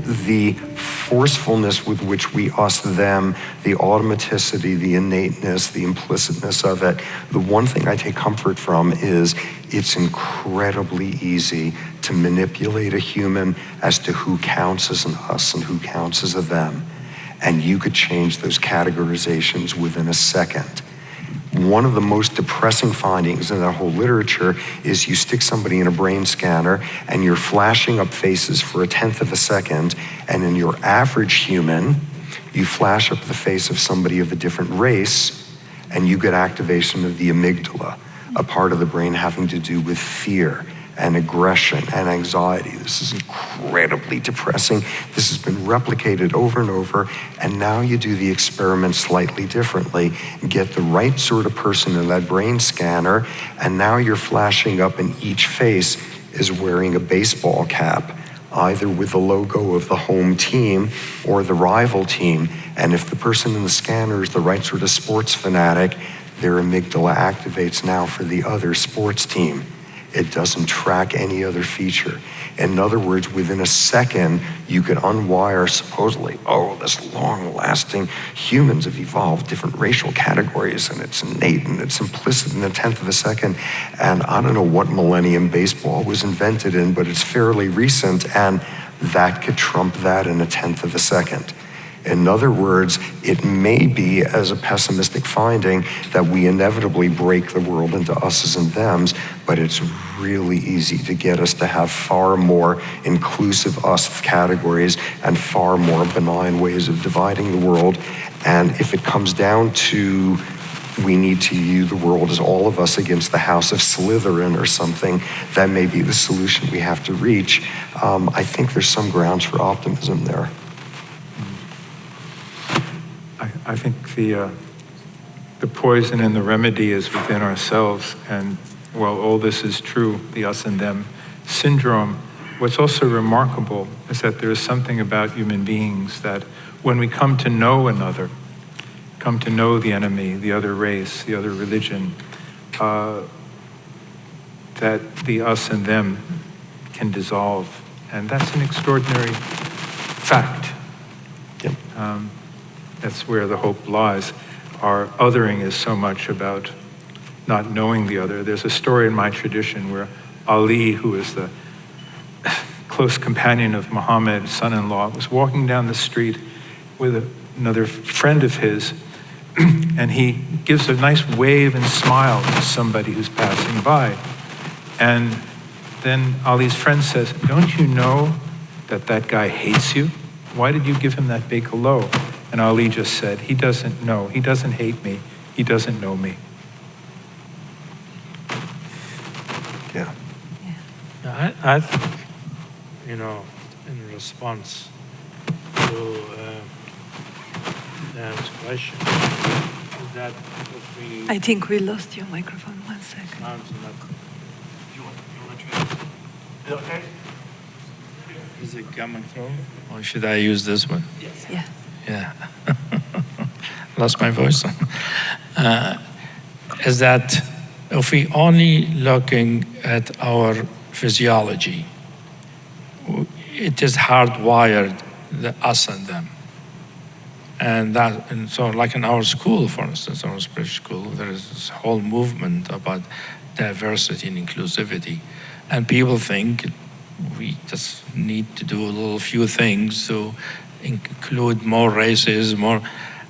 the forcefulness with which we us them, the automaticity, the innateness, the implicitness of it, the one thing I take comfort from is it's incredibly easy to manipulate a human as to who counts as an us and who counts as a them. And you could change those categorizations within a second. One of the most depressing findings in that whole literature is you stick somebody in a brain scanner and you're flashing up faces for 1/10 of a second, and in your average human, you flash up the face of somebody of a different race and you get activation of the amygdala, a part of the brain having to do with fear and aggression and anxiety. This is incredibly depressing. This has been replicated over and over, and now you do the experiment slightly differently. Get the right sort of person in that brain scanner, and now you're flashing up and each face is wearing a baseball cap, either with the logo of the home team or the rival team. And if the person in the scanner is the right sort of sports fanatic, their amygdala activates now for the other sports team. It doesn't track any other feature. In other words, within a second, you could unwire supposedly, this long-lasting, humans have evolved different racial categories, and it's innate and it's implicit in 1/10 of a second. And I don't know what millennium baseball was invented in, but it's fairly recent, and that could trump that in 1/10 of a second. In other words, it may be, as a pessimistic finding, that we inevitably break the world into us's and thems, but it's really easy to get us to have far more inclusive us categories and far more benign ways of dividing the world. And if it comes down to we need to view the world as all of us against the house of Slytherin or something, that may be the solution we have to reach. I think there's some grounds for optimism there. I think the poison and the remedy is within ourselves. And while all this is true, the us and them syndrome, what's also remarkable is that there is something about human beings that when we come to know another, come to know the enemy, the other race, the other religion, that the us and them can dissolve. And that's an extraordinary fact. Yep. That's where the hope lies. Our othering is so much about not knowing the other. There's a story in my tradition where Ali, who is the close companion of Muhammad, son-in-law, was walking down the street with another friend of his, and he gives a nice wave and smile to somebody who's passing by. And then Ali's friend says, "Don't you know that that guy hates you? Why did you give him that big hello?" And Ali just said, "He doesn't know. He doesn't hate me. He doesn't know me." Yeah. I think, in response to Dan's question, is that if we... I think we lost your microphone. 1 second. No, it's not. You want to try? Is it okay? Is it coming through? Or should I use this one? Yes. Yeah. Yeah. Lost my voice. Is that if we only looking at our physiology, it is hardwired, the us and them. And so like in our school, for instance, our spiritual school, there is this whole movement about diversity and inclusivity. And people think we just need to do a little few things to include more races, more.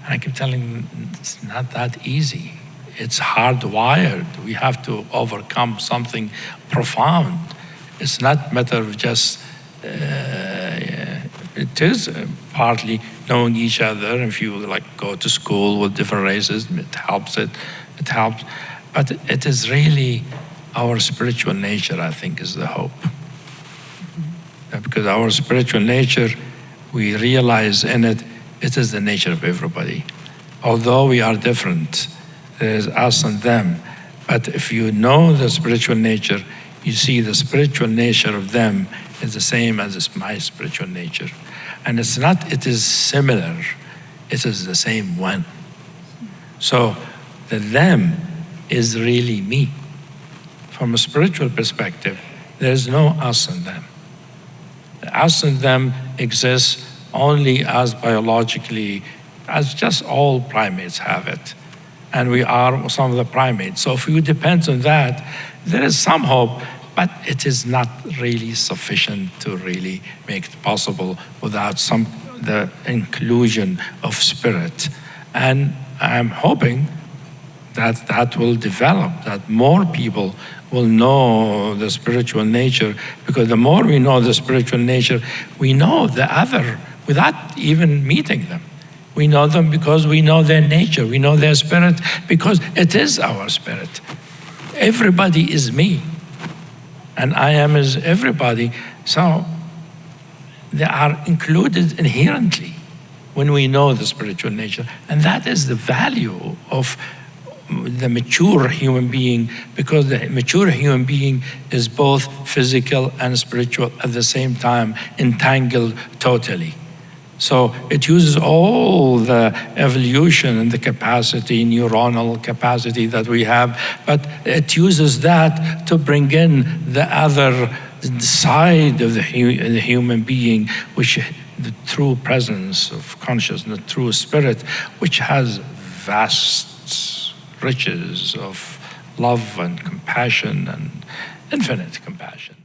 And I keep telling them, it's not that easy. It's hardwired. We have to overcome something profound. It's not a matter of just, it is partly knowing each other. If you go to school with different races, it helps. But it is really our spiritual nature, I think, is the hope. Because our spiritual nature, we realize in it, it is the nature of everybody. Although we are different, there's us and them. But if you know the spiritual nature, you see the spiritual nature of them is the same as my spiritual nature. And it's not, it is similar, it is the same one. So the them is really me. From a spiritual perspective, there's no us and them. Us and them exists only as biologically, as just all primates have it. And we are some of the primates. So if we depend on that, there is some hope, but it is not really sufficient to really make it possible without the inclusion of spirit. And I'm hoping that that will develop, that more people will know the spiritual nature, because the more we know the spiritual nature, we know the other without even meeting them. We know them because we know their nature, we know their spirit, because it is our spirit. Everybody is me, and I am as everybody. So they are included inherently when we know the spiritual nature. And that is the value of the mature human being, because the mature human being is both physical and spiritual at the same time, entangled totally. So it uses all the evolution and the capacity, neuronal capacity that we have, but it uses that to bring in the other side of the human being, which the true presence of consciousness, the true spirit, which has vast riches of love and compassion and infinite compassion.